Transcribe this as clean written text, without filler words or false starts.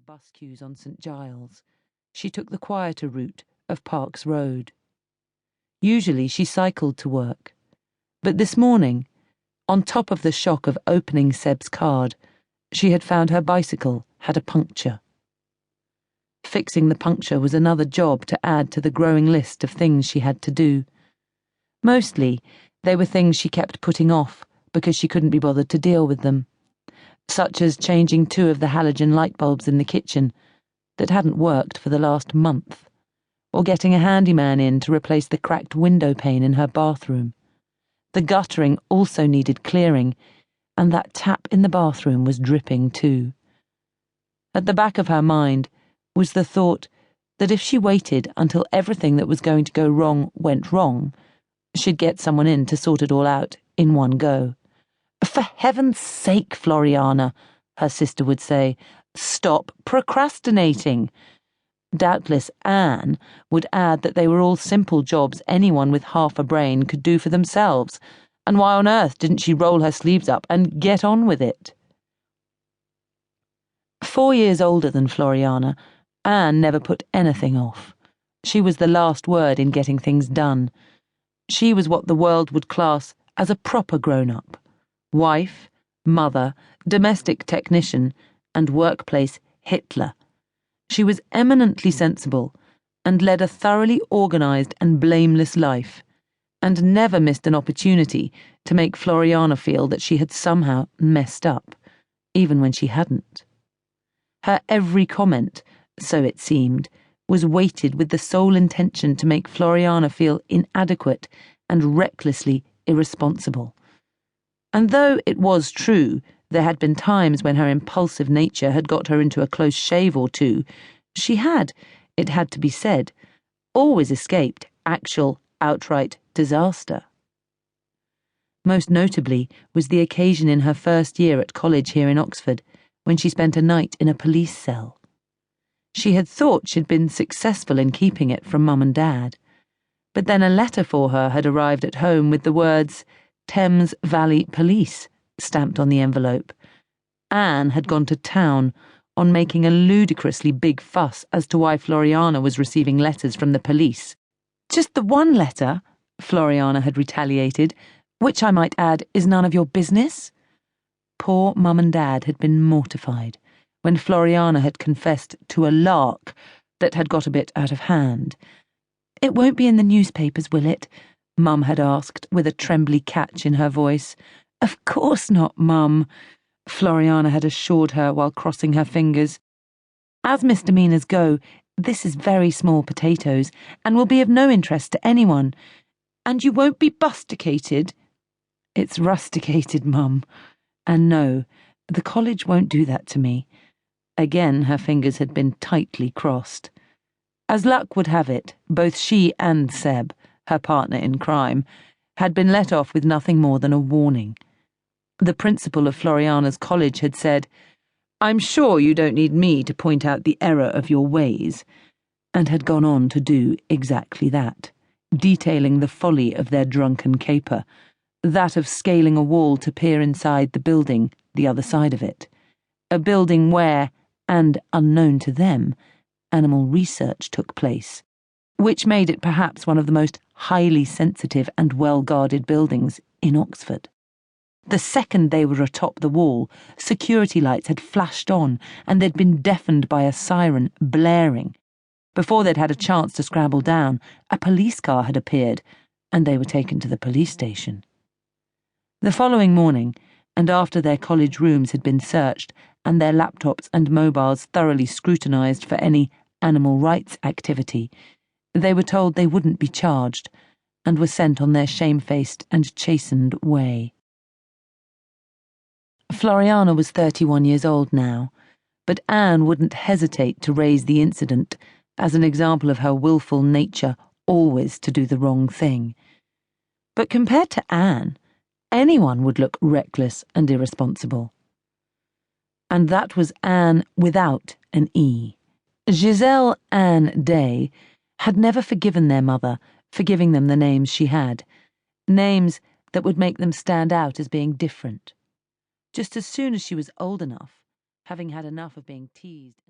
of bus queues on St. Giles, she took the quieter route of Parks Road. Usually she cycled to work, but this morning, on top of the shock of opening Seb's card, she had found her bicycle had a puncture. Fixing the puncture was another job to add to the growing list of things she had to do. Mostly, they were things she kept putting off because she couldn't be bothered to deal with them, such as changing 2 of the halogen light bulbs in the kitchen that hadn't worked for the last month, or getting a handyman in to replace the cracked window pane in her bathroom. The guttering also needed clearing, and that tap in the bathroom was dripping too. At the back of her mind was the thought that if she waited until everything that was going to go wrong went wrong, she'd get someone in to sort it all out in one go. "For heaven's sake, Floriana," her sister would say, "stop procrastinating." Doubtless Anne would add that they were all simple jobs anyone with half a brain could do for themselves, and why on earth didn't she roll her sleeves up and get on with it? 4 years older than Floriana, Anne never put anything off. She was the last word in getting things done. She was what the world would class as a proper grown-up. Wife, mother, domestic technician, and workplace Hitler. She was eminently sensible and led a thoroughly organised and blameless life, and never missed an opportunity to make Floriana feel that she had somehow messed up, even when she hadn't. Her every comment, so it seemed, was weighted with the sole intention to make Floriana feel inadequate and recklessly irresponsible. And though it was true there had been times when her impulsive nature had got her into a close shave or two, she had, it had to be said, always escaped actual, outright disaster. Most notably was the occasion in her first year at college here in Oxford, when she spent a night in a police cell. She had thought she'd been successful in keeping it from Mum and Dad, but then a letter for her had arrived at home with the words Thames Valley Police stamped on the envelope. Anne had gone to town on making a ludicrously big fuss as to why Floriana was receiving letters from the police. "Just the one letter," Floriana had retaliated, "which I might add is none of your business." Poor Mum and Dad had been mortified when Floriana had confessed to a lark that had got a bit out of hand. "It won't be in the newspapers, will it?" Mum had asked, with a trembly catch in her voice. "Of course not, Mum," Floriana had assured her while crossing her fingers. "As misdemeanours go, this is very small potatoes, and will be of no interest to anyone. And you won't be busticated." "It's rusticated, Mum. And no, the college won't do that to me." Again her fingers had been tightly crossed. As luck would have it, both she and Seb, her partner in crime, had been let off with nothing more than a warning. The principal of Floriana's college had said, "I'm sure you don't need me to point out the error of your ways," and had gone on to do exactly that, detailing the folly of their drunken caper, that of scaling a wall to peer inside the building, the other side of it, a building where, and unknown to them, animal research took place, which made it perhaps one of the most highly sensitive and well-guarded buildings in Oxford. The second they were atop the wall, security lights had flashed on and they'd been deafened by a siren blaring. Before they'd had a chance to scramble down, a police car had appeared, and they were taken to the police station. The following morning, and after their college rooms had been searched and their laptops and mobiles thoroughly scrutinised for any animal rights activity, they were told they wouldn't be charged and were sent on their shamefaced and chastened way. Floriana was 31 years old now, but Anne wouldn't hesitate to raise the incident as an example of her willful nature always to do the wrong thing. But compared to Anne, anyone would look reckless and irresponsible. And that was Anne without an E. Giselle Anne Day had never forgiven their mother for giving them the names she had, names that would make them stand out as being different. Just as soon as she was old enough, having had enough of being teased